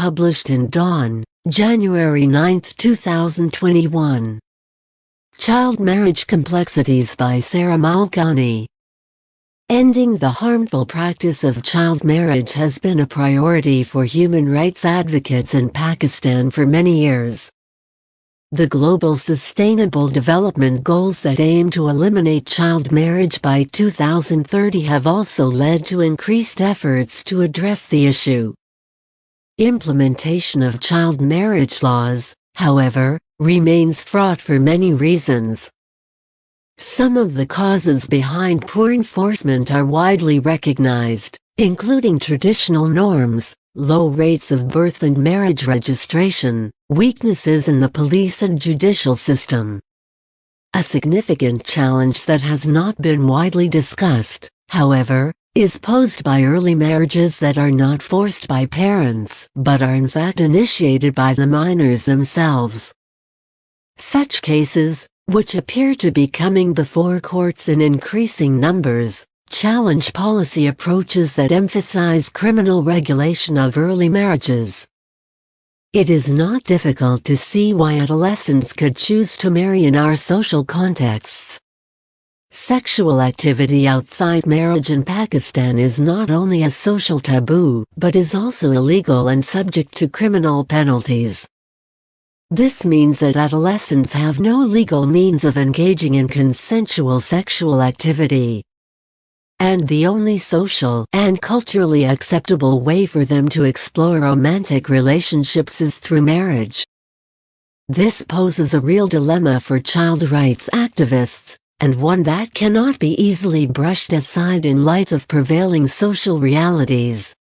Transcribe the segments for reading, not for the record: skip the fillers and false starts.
published in Dawn, January 9, 2021. Child Marriage Complexities by Sara Malkani. Ending the harmful practice of child marriage has been a priority for human rights advocates in Pakistan for many years. The Global Sustainable Development Goals that aim to eliminate child marriage by 2030 have also led to increased efforts to address the issue. Implementation of child marriage laws, however, remains fraught for many reasons. Some of the causes behind poor enforcement are widely recognized, including traditional norms, low rates of birth and marriage registration, weaknesses in the police and judicial system. A significant challenge that has not been widely discussed, however, is posed by early marriages that are not forced by parents, but are in fact initiated by the minors themselves. Such cases, which appear to be coming before courts in increasing numbers, challenge policy approaches that emphasize criminal regulation of early marriages. It is not difficult to see why adolescents could choose to marry in our social contexts. Sexual activity outside marriage in Pakistan is not only a social taboo, but is also illegal and subject to criminal penalties. This means that adolescents have no legal means of engaging in consensual sexual activity. And the only social and culturally acceptable way for them to explore romantic relationships is through marriage. This poses a real dilemma for child rights activists, and one that cannot be easily brushed aside in light of prevailing social realities.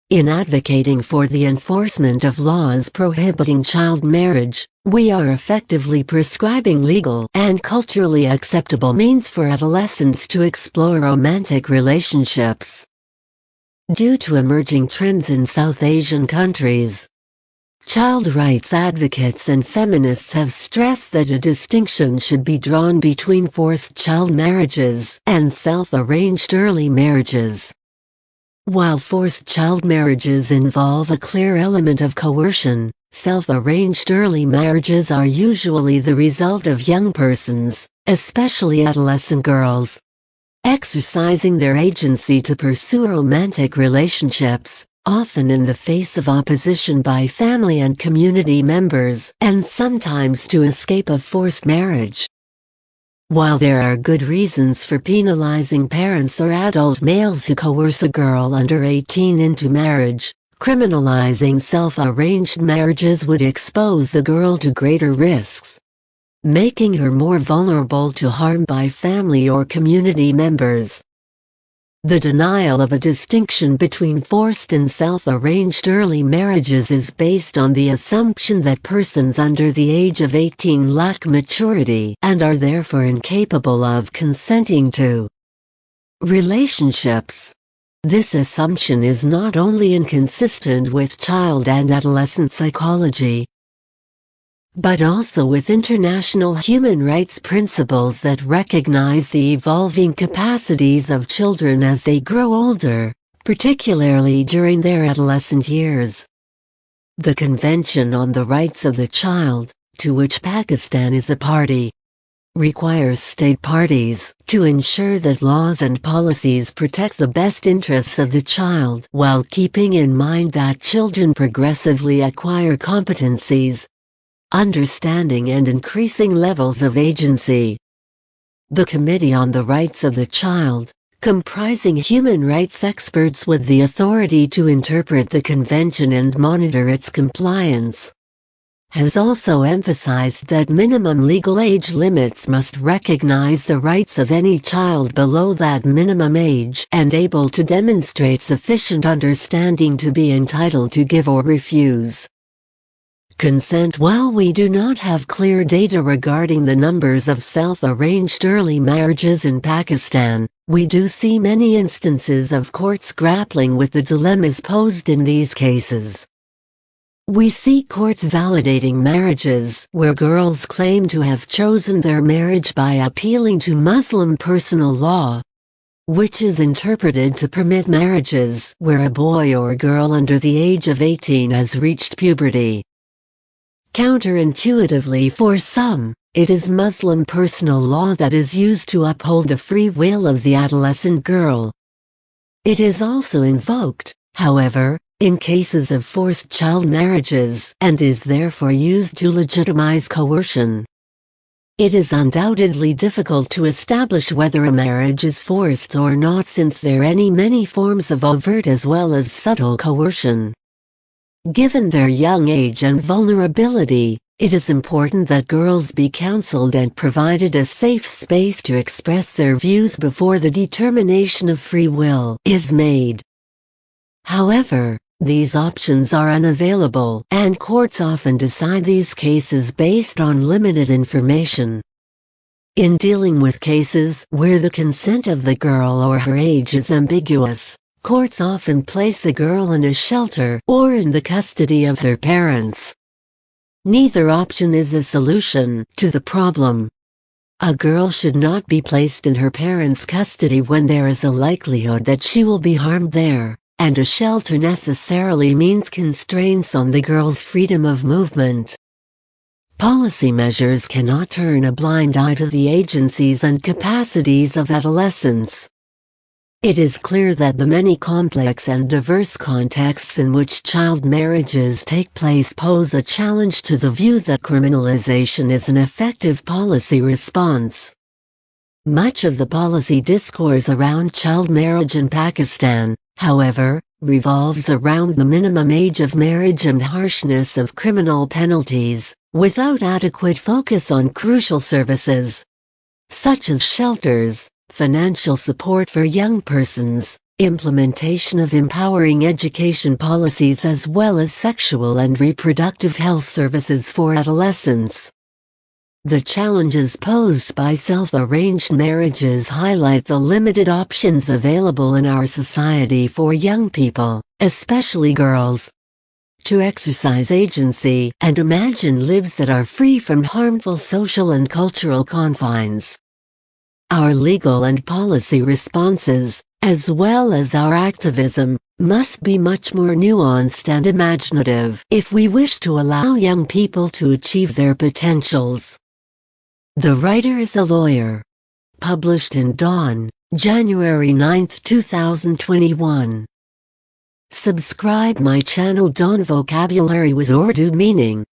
In advocating for the enforcement of laws prohibiting child marriage, we are effectively prescribing legal and culturally acceptable means for adolescents to explore romantic relationships. Due to emerging trends in South Asian countries, child rights advocates and feminists have stressed that a distinction should be drawn between forced child marriages and self-arranged early marriages. While forced child marriages involve a clear element of coercion, self-arranged early marriages are usually the result of young persons, especially adolescent girls, exercising their agency to pursue romantic relationships, often in the face of opposition by family and community members, and sometimes to escape a forced marriage. While there are good reasons for penalizing parents or adult males who coerce a girl under 18 into marriage, criminalizing self-arranged marriages would expose the girl to greater risks, making her more vulnerable to harm by family or community members. The denial of a distinction between forced and self-arranged early marriages is based on the assumption that persons under the age of 18 lack maturity and are therefore incapable of consenting to relationships. This assumption is not only inconsistent with child and adolescent psychology, but also with international human rights principles that recognize the evolving capacities of children as they grow older, particularly during their adolescent years. The Convention on the Rights of the Child, to which Pakistan is a party, requires state parties to ensure that laws and policies protect the best interests of the child while keeping in mind that children progressively acquire competencies, understanding and increasing levels of agency. The Committee on the Rights of the Child, comprising human rights experts with the authority to interpret the Convention and monitor its compliance, has also emphasized that minimum legal age limits must recognize the rights of any child below that minimum age and able to demonstrate sufficient understanding to be entitled to give or refuse consent. While we do not have clear data regarding the numbers of self-arranged early marriages in Pakistan, we do see many instances of courts grappling with the dilemmas posed in these cases. We see courts validating marriages where girls claim to have chosen their marriage by appealing to Muslim personal law, which is interpreted to permit marriages where a boy or girl under the age of 18 has reached puberty. Counterintuitively for some, it is Muslim personal law that is used to uphold the free will of the adolescent girl. It is also invoked, however, in cases of forced child marriages and is therefore used to legitimize coercion. It is undoubtedly difficult to establish whether a marriage is forced or not, since there are many forms of overt as well as subtle coercion. Given their young age and vulnerability, it is important that girls be counseled and provided a safe space to express their views before the determination of free will is made. However, these options are unavailable, and courts often decide these cases based on limited information. In dealing with cases where the consent of the girl or her age is ambiguous, courts often place a girl in a shelter or in the custody of her parents. Neither option is a solution to the problem. A girl should not be placed in her parents' custody when there is a likelihood that she will be harmed there, and a shelter necessarily means constraints on the girl's freedom of movement. Policy measures cannot turn a blind eye to the agencies and capacities of adolescents. It is clear that the many complex and diverse contexts in which child marriages take place pose a challenge to the view that criminalization is an effective policy response. Much of the policy discourse around child marriage in Pakistan, however, revolves around the minimum age of marriage and harshness of criminal penalties, without adequate focus on crucial services, such as shelters, financial support for young persons, implementation of empowering education policies, as well as sexual and reproductive health services for adolescents. The challenges posed by self-arranged marriages highlight the limited options available in our society for young people, especially girls, to exercise agency and imagine lives that are free from harmful social and cultural confines. Our legal and policy responses, as well as our activism, must be much more nuanced and imaginative if we wish to allow young people to achieve their potentials. The writer is a lawyer. Published in Dawn, January 9, 2021. Subscribe my channel Dawn Vocabulary with Urdu Meaning.